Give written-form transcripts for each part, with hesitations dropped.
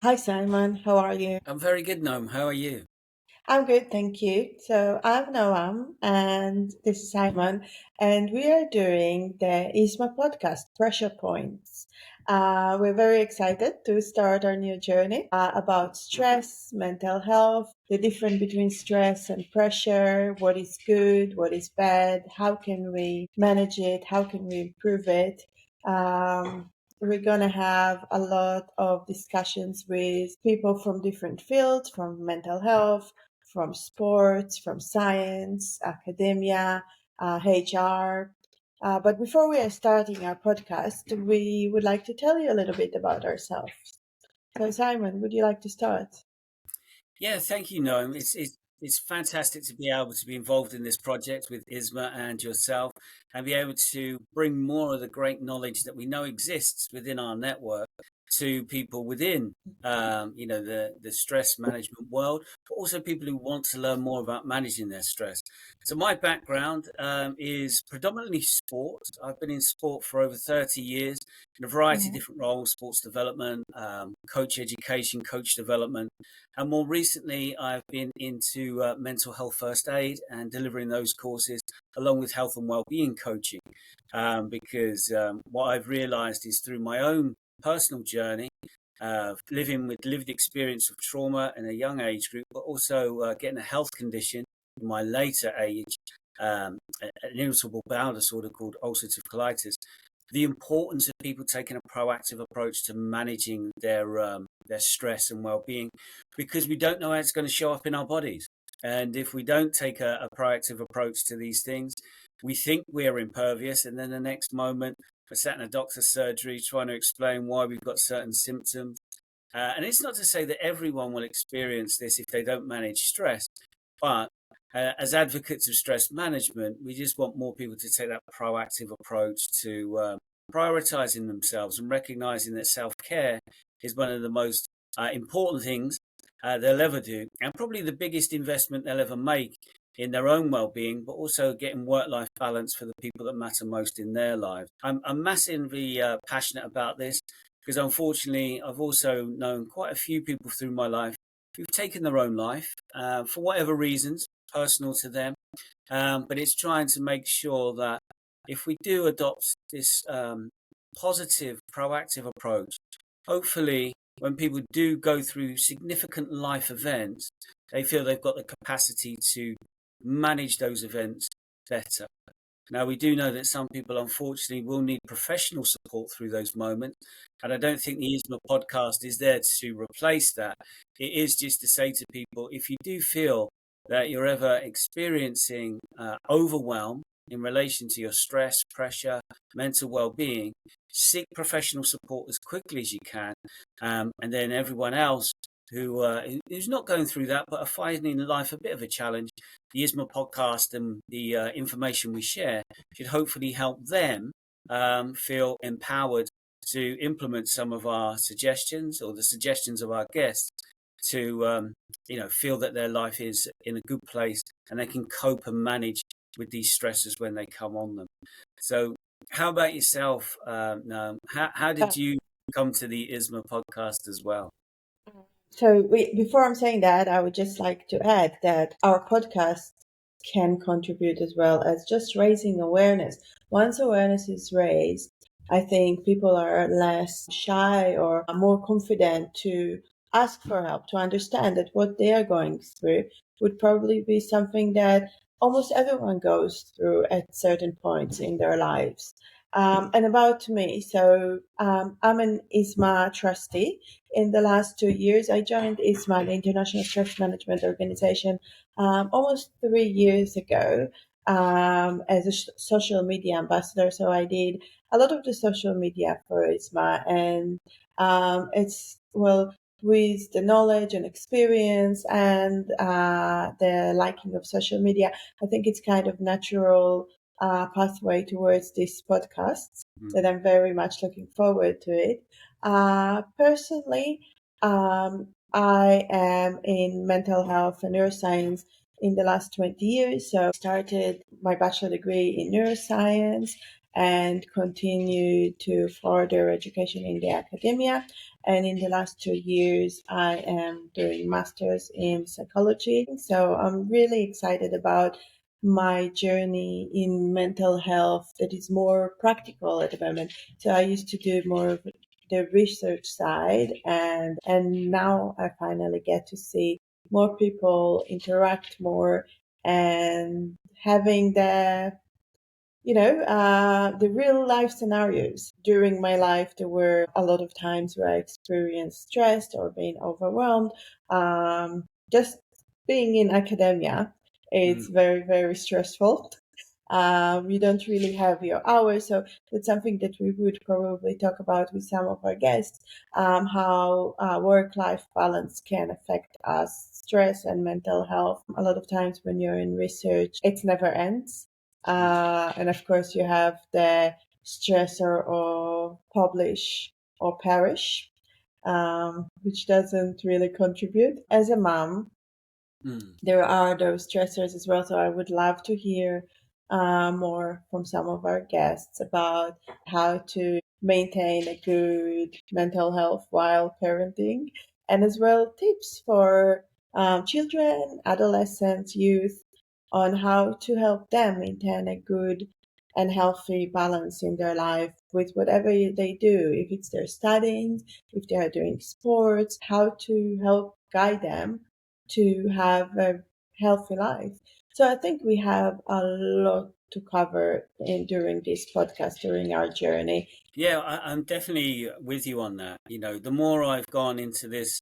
Hi Simon, how are you? I'm very good, Noam. How are you? I'm good, thank you. So I'm Noam and this is Simon, and we are doing the ISMA podcast, Pressure Points. We're very excited to start our new journey about stress, mental health, the difference between stress and pressure, what is good, what is bad, how can we manage it, how can we improve it. Um, we're going to have a lot of discussions with people from different fields, from mental health, from sports, from science, academia, HR. But before we are starting our podcast, we would like to tell you a little bit about ourselves. So, Simon, would you like to start? Yeah, thank you, Noam. It's fantastic to be able to be involved in this project with Isma and yourself, and be able to bring more of the great knowledge that we know exists within our network to people within, the stress management world, but also people who want to learn more about managing their stress. So my background is predominantly sport. I've been in sport for over 30 years in a variety of Mhm. different roles: sports development, coach education, coach development. And more recently, I've been into mental health first aid and delivering those courses along with health and well-being coaching. Because what I've realized is through my own personal journey, living with lived experience of trauma in a young age group, but also getting a health condition in my later age, an irritable bowel disorder called ulcerative colitis, the importance of people taking a proactive approach to managing their stress and well-being, because we don't know how it's going to show up in our bodies. And if we don't take a proactive approach to these things, we think we're impervious, and then the next moment we're sat in a doctor's surgery trying to explain why we've got certain symptoms. And it's not to say that everyone will experience this if they don't manage stress, but as advocates of stress management, we just want more people to take that proactive approach to prioritizing themselves and recognizing that self care is one of the most important things they'll ever do, and probably the biggest investment they'll ever make in their own well-being, but also getting work-life balance for the people that matter most in their lives. I'm massively passionate about this because unfortunately I've also known quite a few people through my life who've taken their own life for whatever reasons personal to them. But it's trying to make sure that if we do adopt this positive, proactive approach, hopefully when people do go through significant life events, they feel they've got the capacity to manage those events better. Now, we do know that some people, unfortunately, will need professional support through those moments. And I don't think the ISMA podcast is there to replace that. It is just to say to people, if you do feel that you're ever experiencing overwhelm in relation to your stress, pressure, mental well-being, seek professional support as quickly as you can. And then everyone else who's not going through that but are finding life a bit of a challenge, the ISMA podcast and the information we share should hopefully help them feel empowered to implement some of our suggestions or the suggestions of our guests to feel that their life is in a good place and they can cope and manage with these stresses when they come on them. So how about yourself, Noam? How Uh, did you come to the ISMA podcast as well? Before I'm saying that, I would just like to add that our podcast can contribute as well as just raising awareness. Once awareness is raised, I think people are less shy or more confident to ask for help, to understand that what they are going through would probably be something that almost everyone goes through at certain points in their lives. And about me, I'm an ISMA trustee. In the last 2 years, I joined ISMA, the International Stress Management Organization, almost 3 years ago as a social media ambassador. So I did a lot of the social media for ISMA, and with the knowledge and experience and the liking of social media, I think it's kind of natural pathway towards this podcast that I'm very much looking forward to it. Personally, I am in mental health and neuroscience in the last 20 years. So I started my bachelor degree in neuroscience and continue to further education in the academia. And in the last 2 years, I am doing masters in psychology. So I'm really excited about my journey in mental health that is more practical at the moment. So I used to do more of the research side, and now I finally get to see more people interact more and having the real life scenarios. During my life, there were a lot of times where I experienced stress or being overwhelmed. Just being in academia, Mm. it's very, very stressful. You don't really have your hours. So that's something that we would probably talk about with some of our guests, how work-life balance can affect us, stress and mental health. A lot of times when you're in research, it never ends. And of course, you have the stressor of publish or perish, which doesn't really contribute. As a mom, Mm. there are those stressors as well. So I would love to hear more from some of our guests about how to maintain a good mental health while parenting, and as well tips for children, adolescents, youth on how to help them maintain a good and healthy balance in their life with whatever they do. If it's their studying, if they are doing sports, how to help guide them to have a healthy life. So I think we have a lot to cover during this podcast, during our journey. Yeah, I'm definitely with you on that. The more I've gone into this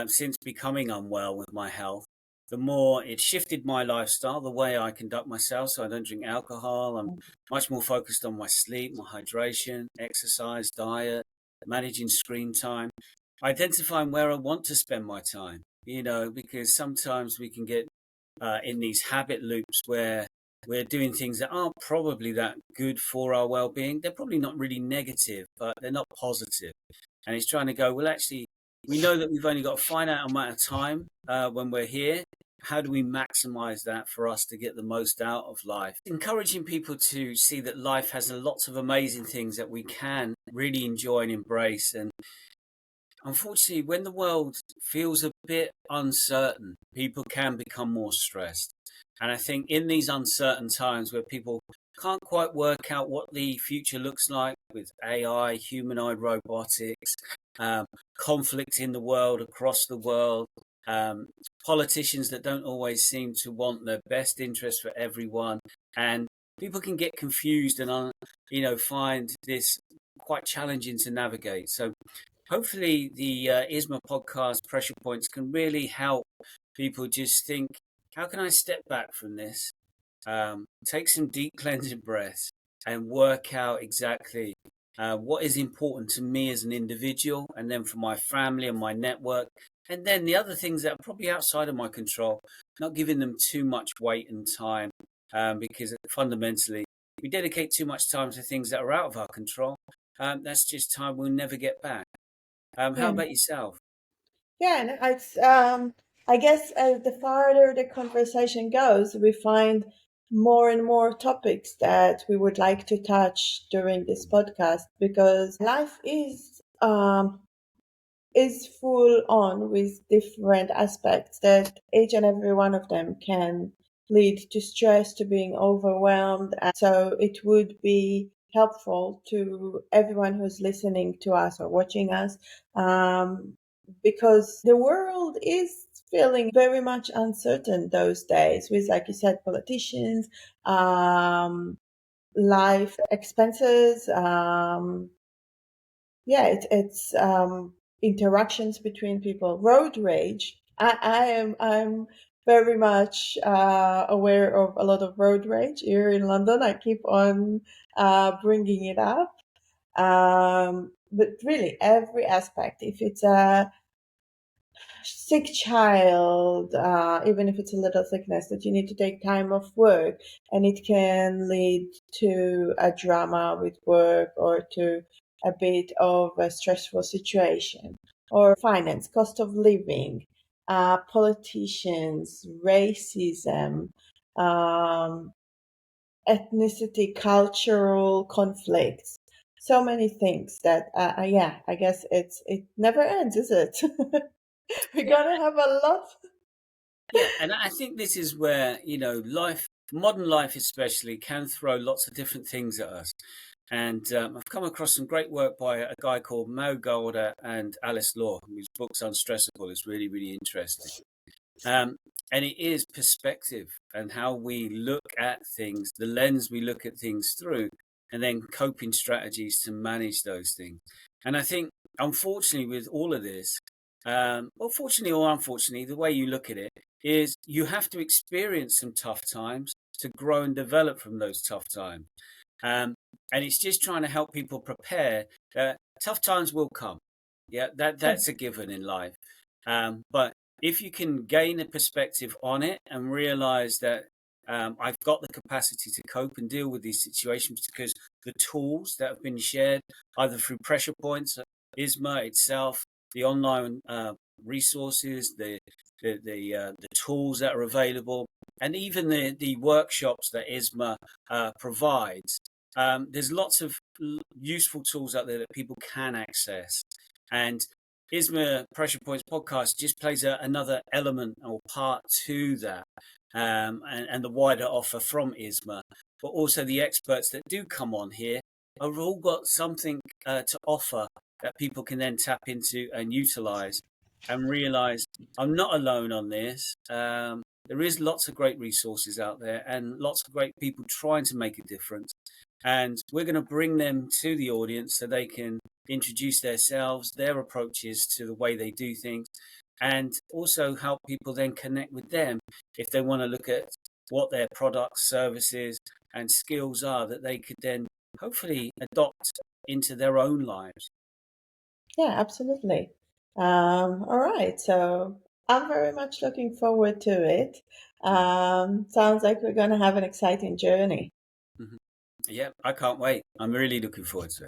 since becoming unwell with my health, the more it shifted my lifestyle, the way I conduct myself. So I don't drink alcohol. I'm much more focused on my sleep, my hydration, exercise, diet, managing screen time, identifying where I want to spend my time, because sometimes we can get in these habit loops where we're doing things that aren't probably that good for our well-being. They're probably not really negative, but they're not positive. And it's trying to go, well, actually, we know that we've only got a finite amount of time when we're here. How do we maximize that for us to get the most out of life? Encouraging people to see that life has lots of amazing things that we can really enjoy and embrace. And unfortunately, when the world feels a bit uncertain, people can become more stressed. And I think in these uncertain times where people can't quite work out what the future looks like with AI, humanoid robotics, um, conflict in the world, across the world, um, politicians that don't always seem to want the best interest for everyone, and people can get confused and find this quite challenging to navigate. So hopefully the ISMA podcast pressure points can really help people just think, how can I step back from this, take some deep cleansing breaths, and work out exactly what is important to me as an individual, and then for my family and my network, and then the other things that are probably outside of my control, not giving them too much weight and time, because fundamentally we dedicate too much time to things that are out of our control. That's just time we'll never get back. How Yeah. about yourself? Yeah, and I guess as the farther the conversation goes, we find more and more topics that we would like to touch during this podcast, because life is full on with different aspects that each and every one of them can lead to stress, to being overwhelmed. And so it would be helpful to everyone who's listening to us or watching us, because the world is feeling very much uncertain those days with, like you said, politicians, life expenses, it's interactions between people, road rage. I'm very much aware of a lot of road rage here in London. I keep on bringing it up, but really every aspect. If it's a sick child, even if it's a little sickness, that you need to take time off work, and it can lead to a drama with work or to a bit of a stressful situation, or finance, cost of living, politicians, racism, um, ethnicity, cultural conflicts, so many things that, yeah, I guess it never ends, is it? We're Yeah, gonna have a lot. yeah, and I think this is where life, modern life especially, can throw lots of different things at us. And I've come across some great work by a guy called Mo Golder and Alice Law, whose book's Unstressable is really, really interesting. Um, and it is perspective and how we look at things, the lens we look at things through, and then coping strategies to manage those things. And I think, unfortunately, with all of this, well, fortunately or unfortunately, the way you look at it is you have to experience some tough times to grow and develop from those tough times. Um, and it's just trying to help people prepare that tough times will come. Yeah, that's a given in life. But if you can gain a perspective on it and realize that I've got the capacity to cope and deal with these situations because the tools that have been shared, either through pressure points, ISMA itself, the online resources, the tools that are available, and even the workshops that ISMA provides. There's lots of useful tools out there that people can access, and ISMA Pressure Points podcast just plays another element or part to that, and the wider offer from ISMA, but also the experts that do come on here have all got something to offer that people can then tap into and utilize and realize I'm not alone on this. There is lots of great resources out there and lots of great people trying to make a difference. And we're going to bring them to the audience so they can introduce themselves, their approaches to the way they do things, and also help people then connect with them if they want to look at what their products, services, and skills are that they could then hopefully adopt into their own lives. Yeah, absolutely. All right, so I'm very much looking forward to it. Sounds like we're going to have an exciting journey. Mhm. Yeah, I can't wait. I'm really looking forward to it.